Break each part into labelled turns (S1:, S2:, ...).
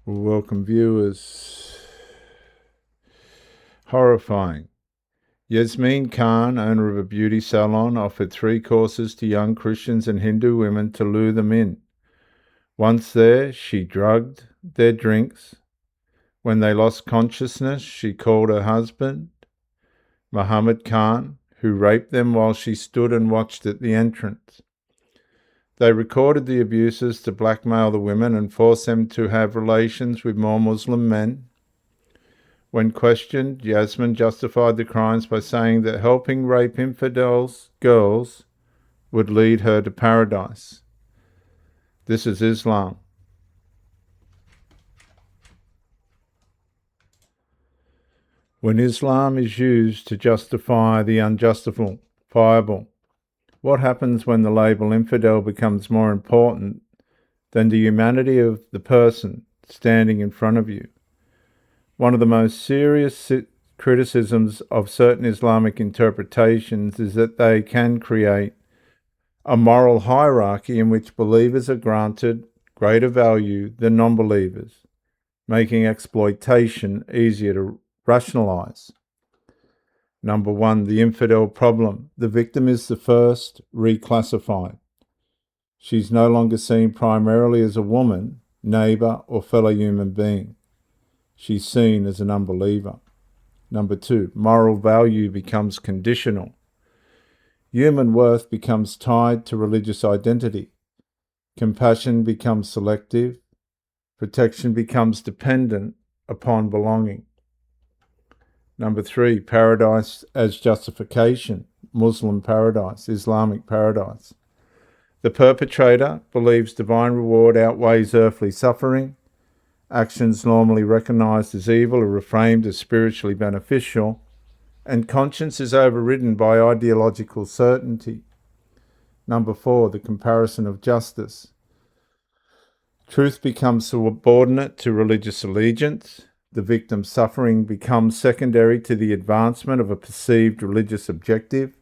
S1: Welcome viewers. Horrifying. Yasmin Khan, owner of a beauty salon, offered 3 courses to young Christians and Hindu women to lure them in. Once there, she drugged their drinks. When they lost consciousness, she called her husband, Muhammad Khan, who raped them while she stood and watched at the entrance. They recorded the abuses to blackmail the women and force them to have relations with more Muslim men. When questioned, Yasmin justified the crimes by saying that helping rape infidels girls would lead her to paradise. This is Islam. When Islam is used to justify the unjustifiable, what happens when the label infidel becomes more important than the humanity of the person standing in front of you? One of the most serious criticisms of certain Islamic interpretations is that they can create a moral hierarchy in which believers are granted greater value than non-believers, making exploitation easier to rationalise. Number 1, the infidel problem. The victim is the first reclassified. She's no longer seen primarily as a woman, neighbour, or fellow human being. She's seen as an unbeliever. Number 2, moral value becomes conditional. Human worth becomes tied to religious identity. Compassion becomes selective. Protection becomes dependent upon belonging. Number 3, paradise as justification. Muslim paradise, Islamic paradise. The perpetrator believes divine reward outweighs earthly suffering. Actions normally recognized as evil are reframed as spiritually beneficial, and conscience is overridden by ideological certainty. Number 4, the comparison of justice. Truth becomes subordinate to religious allegiance. The victim's suffering becomes secondary to the advancement of a perceived religious objective,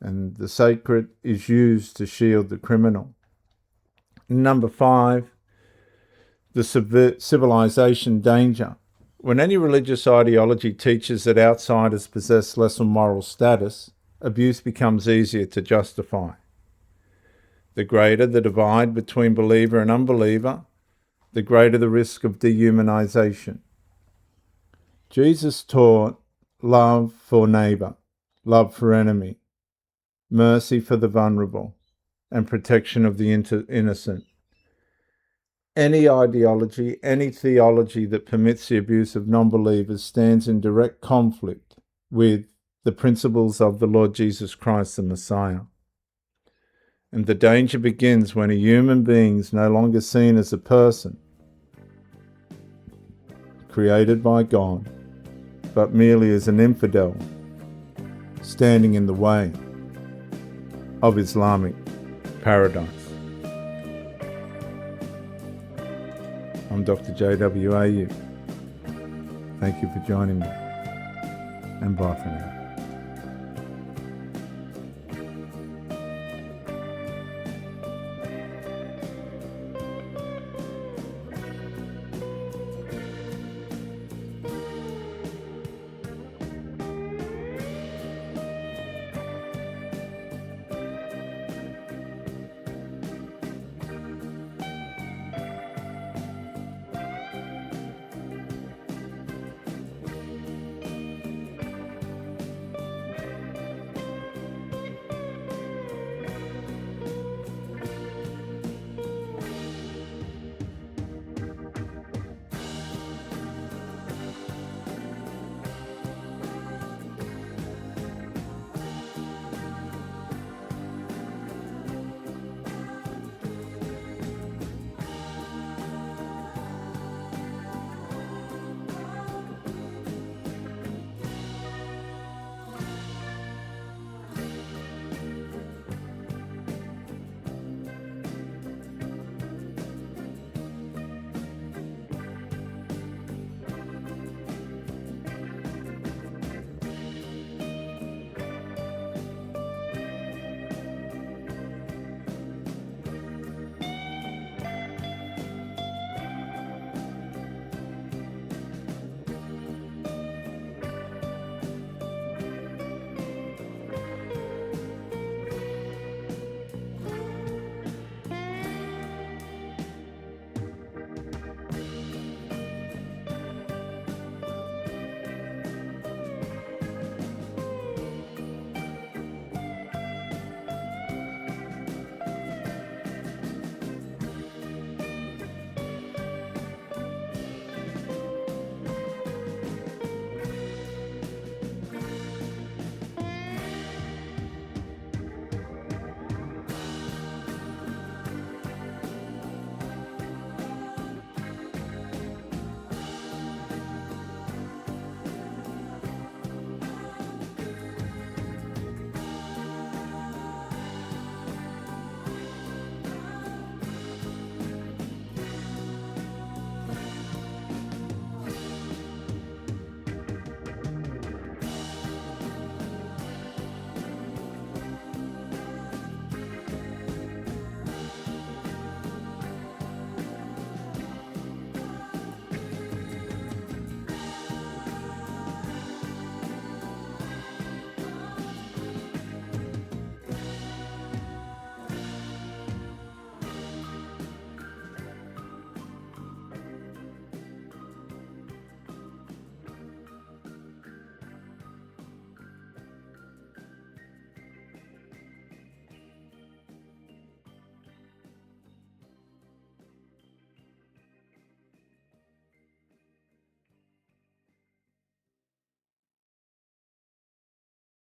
S1: and the sacred is used to shield the criminal. Number 5, the civilization danger. When any religious ideology teaches that outsiders possess lesser moral status, abuse becomes easier to justify. The greater the divide between believer and unbeliever, the greater the risk of dehumanisation. Jesus taught love for neighbour, love for enemy, mercy for the vulnerable, and protection of the innocent. Any ideology, any theology that permits the abuse of non-believers stands in direct conflict with the principles of the Lord Jesus Christ, the Messiah. And the danger begins when a human being is no longer seen as a person created by God, but merely as an infidel standing in the way of Islamic paradise. I'm Dr. JWAU. Thank you for joining me, and bye for now.